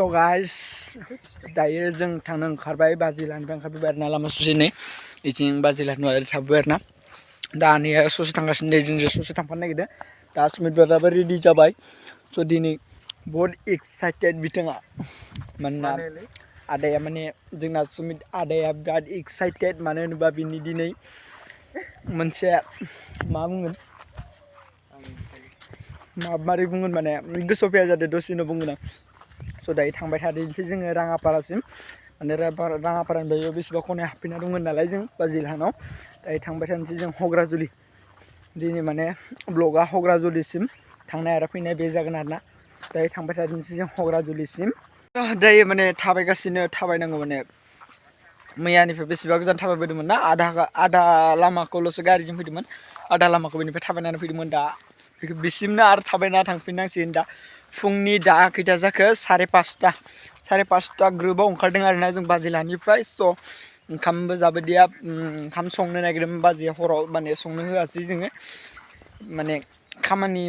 So guys, dayo जों थांनो ओंखारबाय बाजिलानिफ्राय ओंखारबाय आरोना लामा ससेनो इथिं बाजिला न'आव थाबोबाय आरोना दानिया ससे थांगासिनो जों ससे थांफानो नागिरदों दा सुमित ब्रादाराबो रेडि जाबाय स' दिनै बहुत एक्साइटेड बिथाङा मानोना आदाया माने जोंना सुमित आदाया बिराद एक्साइटेड मानो होनोबा बिनि दिनै मोनसे मा बुंगोन माबोरै बुंगोन माने गोसोआव फैया जादों दसेनो बुंगोन आं स' दायो थांबाय थादोंसै जोङो राङापारासिम माने राङापारानिफ्राय बेसेबा खनायाव हाबफैना दंमोन नालाय जों बाजिलानाव दायो थांबाय थानोसै जों हुग्राजुलि दिनै माने ब्लगा हुग्राजुलिसिम थांनाय आरो फैनाय बे जागोन आरोना दायो थांबाय थादोंसै जों हुग्राजुलिसिम दायो माने थाबायनांगौ माने मैयानिफ्राय बेसेबा गोजान थाबायबोदोंमोन ना आधा लामाखौल'सो गारिजों फैदोंमोन आधा लामाखौ बेनिफ्राय थाबायनानै फैदोंमोन दा बिसिमनो आरो थाबायना थांफिननांसिगोन दा फुंनि दा खैथा जाखो 5:30 ग्रुपाव ओंखारदों आरोना जों बाजिलानिफ्राय स' ओंखामबो जाबोदिया ओंखाम संनो नागिरदोंमोन बाजिया हराव माने संनो होआसै जोङो माने खामानि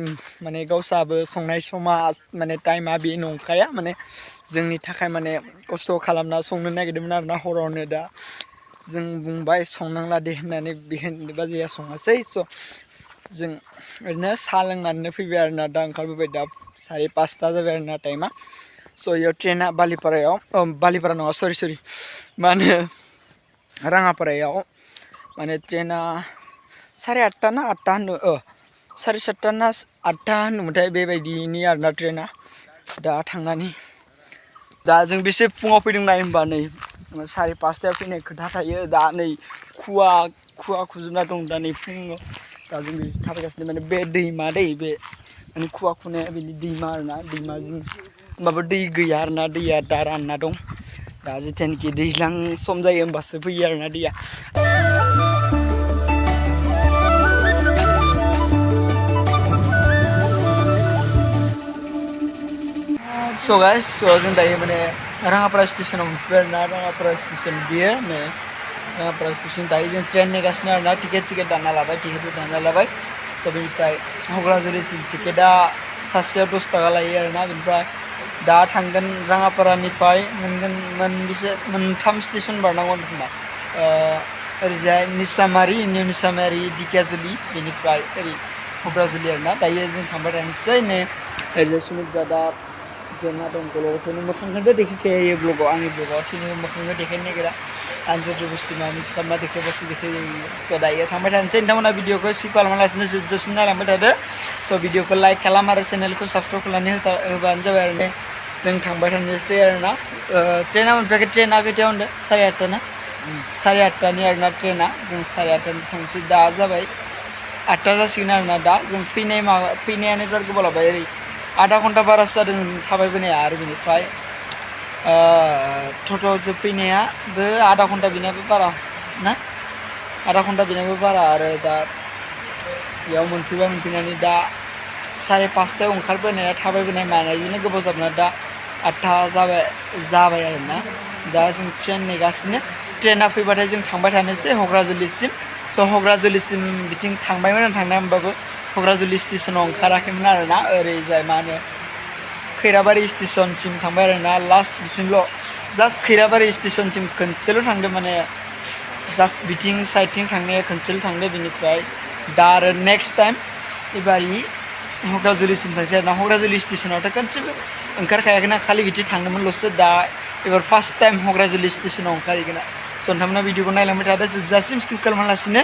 माने गावसाबो संनाय समा माने टाइमा बे नंखाया माने जोंनि थाखाय माने खस्थ' खालामना संनो नागिरदोंमोन आरोना हरावनो दा जों बुंबाय संनांला दे होननानै बेखायनो बाजिया सङासै स' जों ओरैनो साहा लोंनानै फैबाय आरोना दा ओंखारबोबाय दा 5:30 जाबाय आरोना टाइमा स' इयाव ट्रेना बालिपारा नङा सरि मा होनो राङापारायाव माने ट्रेना 8:30 ना 8 होनो 7:30 ना 8 होनोमोनथाय बेबायदिनि आरोना ट्रेना दा थांनानै दा जों बेसे फुङाव फैदों नाय होनबा नै 5:30 फैनाय खोथा थायो दा नै खुवा खुजोबना दं दा नै फुङाव दा जों थाबायगासिनो माने बे दैमा दै बे माने खुवा खुनाया बिनि दैमा आरोना दैमाजों होमबाबो दै गैया आरोना दैया दा रानना दं दा जेथियानोखि दैज्लां सम जायो होमबासो फैयो आरोना दैया स' गाइस जों दायो माने राङापारा स्टेसनाव मोनफैबाय आरोना राङापारा स्टेसन बियो नै राङापारा स्टेसन दायो जों ट्रेन नेगासिनो आरोना टिकेट दानना लाबाय स' बेनिफ्राय हुग्राजुलिसिम टिकेटआ सासेयाव 10 थाखा लायो आरोना बेनिफ्राय दा थांगोन राङापारानिफ्राय मोनथाम स्टेसन बारनांगौ खोमा ओरैजाय निउ निसामारि दिकियाजुलि बेनिफ्राय ओरै हुग्राजुलि आरोना दायो जों थांबाय थानोसै नै ओरैजाय सुमित ब्रादार जेना दं ब्लगावथ' मोखांखौनो देखायखायो ब्लगाव आंनि ब्लगाव थैनोबो मोखांखौ देखायनो नागिरा आं जेबो बुस्थु माबा मोनसे खालामना देखायबासो देखायो स' दायो थांबाय थानोसै नोंथांमोना भिडिअखौ स्किप खालामालासिनो जोबजासिम नायलांबाय थादो स' भिडिअखौ लाइक खालाम आरो चेनेलखौ साबसक्राइब खालामनानै होबानो जाबाय आरो जों थांबाय थानोसै आरोना ट्रेना मोनफैयाखै ट्रेना खैथायाव होनदों 8:30 ना 8:30नि आरोना ट्रेना जों 8:30 थांसै दा जाबाय 8 जासिगोन आरोना दा जों फैनायानो बिराद गोबाव लाबाय ओरै आधा घन्टा बारासो जादों थाबायबोनाया आरो बेनिफ्राय टट'जों फैनायाबो आधा घन्टा बेनाबो बारा ना आधा घन्टा बेनाबो बारा आरो दा बेयाव मोनफैनानै दा 5:30 ओंखारबोनाया थाबायबोनाय मानायजोंनो गोबाव जाबोना दा 8 जाबाय आरोना दा जों ट्रेन नेगासिनो ट्रेना फैबाथाय जों थांबाय थानोसै हुग्राजुलिसिम स' हुग्राजुलिसिम बिथिं थांबायमोन थांनाय होमबाबो हुग्राजुलि स्टेसनाव ओंखाराखैमोन आरोना ओरैजाय मा होनो खैराबारि स्टेसनसिम थांबाय आरोना लास्ट बिसिमल' जास्ट खैराबारि स्टेसनसिम खनसेल' थांदों माने जास्ट बिथिं साइडथिं थांनाया खनसेल' थांदों बेनिफ्राय दा आरो नेक्स्ट टाइम एबारि हुग्राजुलिसिम थांसै आरोना हुग्राजुलि स्टेसनावथ' खनसेबो ओंखारखायाखैना खालि बिदि थांदोंमोनल'सो दा एबार फार्स्ट टाइम हुग्राजुलि स्टेसनाव ओंखारहैगोन स' नोंथांमोना भिडिअखौ नायलांबाय थादो जोबजासिम स्किप खालामालासिनो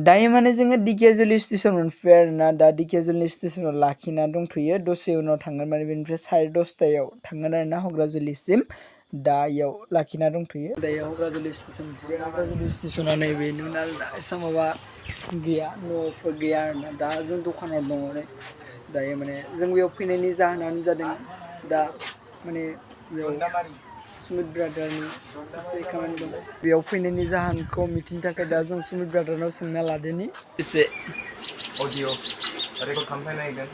दायो माने जोङो ढेकियाजुलि स्टेसन मोनफैबाय आरोना दा ढेकियाजुलि स्टेसनाव लाखिना दंथ'यो दसे उनाव थांगोन माने बेनिफ्राय 10:30 थांगोन आरोना हुग्राजुलिसिम दा इयाव लाखिना दंथ'यो दायो हुग्राजुलि स्टेसन हुग्राजुलि स्टेसना नैबे नुना एसां माबा गैया न'फोर गैया आरोना दा जों दखानाव दङ दायो माने जों बेयाव फैनायनि जाहोनानो जादों दा माने बेयाव सुमित ब्रादारनि एसे खामानि दं बेयाव फैनायनि जाहोनखौ मिथिनो थाखाय दा जों सुमित ब्रादारनाव सोंना लादोनि एसे अडिअ रेकर्ड खालामनो नागिरगोन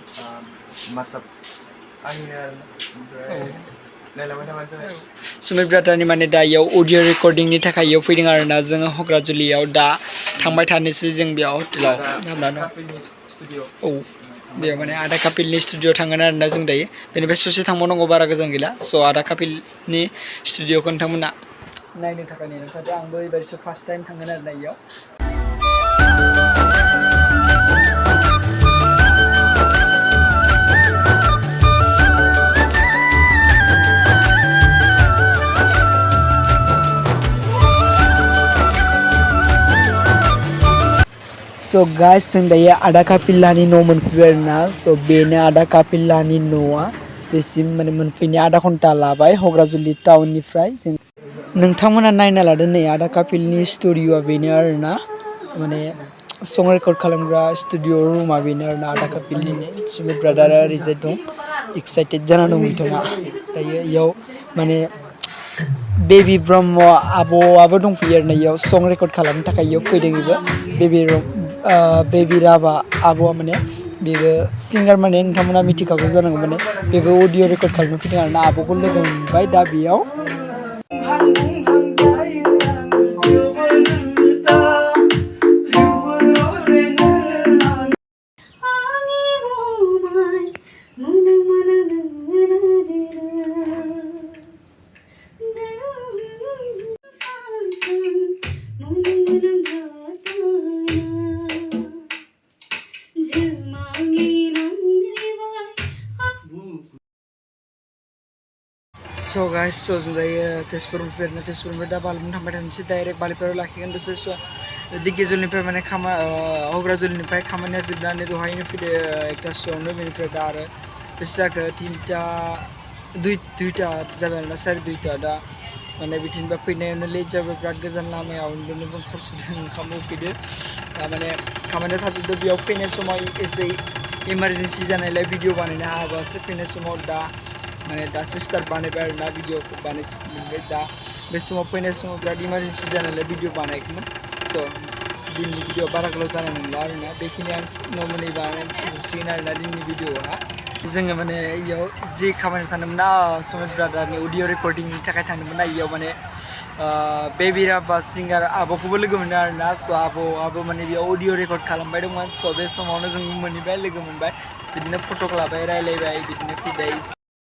मार्कआप आंनिनो ओमफ्राय नायलांबाय थाबानो जाबाय सुमित ब्रादारनि माने दा इयाव अडिअ रेकर्डिंनि थाखाय इयाव फैदों आरोना जोङो हुग्राजुलियाव दा थांबाय थानोसै जों बेयाव हटेलाव हाबना दं औ बेयाव माने आदा कापिलनि स्टुडिअ थांगोन आरोना जों दायो बेनिफ्राय ससे थांबावनांगौ बारा गोजान गैला स' आदा कापिलनि स्टुडिअखौ नोंथांमोना नायनो थाखाय नेनो थाखाय आंबो एबारसो फार्स्ट टाइम थांगोन आरोना इयाव स' गाइस जों दायो आदा कापिलानि न' मोनफैबाय आरोना स' बेनो आदा कापिलानि न'आ बेसिम माने मोनफैनाया आधा घन्टा लाबाय हुग्राजुलि टाउननिफ्राय जों नोंथांमोना नायना लादो नै आदा कापिलनि स्टुडिअ'आ बेनो आरोना माने सं रेकर्ड खालामग्रा स्टुडिअ रुमा बेनो आरोना आदा कापिलनिनो सुमित ब्रादारा ओरैजाय दं एक्साइटेड जाना दं बिथाङा दायो इयाव माने बेबी ब्रह्म आब'आबो दंफैयो आरोना इयाव सं रेकर्ड खालामनो थाखाय इयाव फैदों बेबो बेबी राभा आब'आ माने बेबो सिंगार माने नोंथांमोना मिथिखागौ जानांगौ माने बेबो अडिअ रेकर्ड खालामनो फैदों आरोना आब'खौ लोगो मोनबाय दा बेयाव So guys, so जों दायो तेजपुरनिफ्राय दा बालिफोराव थांबाय थानोसै डाइरेक्ट बालिफोराव लाखिगोन दसे ढेकियाजुलिनिफ्राय माने हुग्राजुलिनिफ्राय खामानिया जोबनानै दहायनो फैदो 1:00 बेनिफ्राय दा आरो बेसे जाखो 2:00 जाबाय आरोना 2:30 दा माने बिथिंबा फैनायावनो लेट जाबाय बिराद गोजान लामायाव उन्दुनोबो ओंखारसोदों ओंखाम उखैदो दा माने खामानिया थाबजोबदो बेयाव फैनाय समाव एसे इमारजेन्सि जानायलाय भिडिअ बानायनो हायाबासो फैनाय समाव दा माने दासो स्टार्ट बानायबाय आरोना भिडिअखौ बानायबाय दा बे समाव फैनाय समाव बिराद इमारजेन्सि जानायलाय भिडिअ बानायाखैमोन स' दिननि भिडिअ बारा गोलाव जानाय नंला आरोना बेखिनियानो नर्मेलि बानायजोबसिगोन आरोना दिननि भिडिअआ जोङो माने इयाव जि खामानियाव थांदोंमोन ना सुमित ब्रादारनि अडिअ रेकर्डिंनि थाखाय थांदोंमोन ना इयाव माने बेबी राभा सिंगार आब'खौबो लोगो मोनो आरोना स' आब'आबो माने बेयाव अडिअ रेकर्ड खालामबाय दंमोन स' बे समावनो जों मोनहैबाय लोगो मोनबाय बिदिनो फट'क लाबाय रायलायबाय बिदिनो फैबाय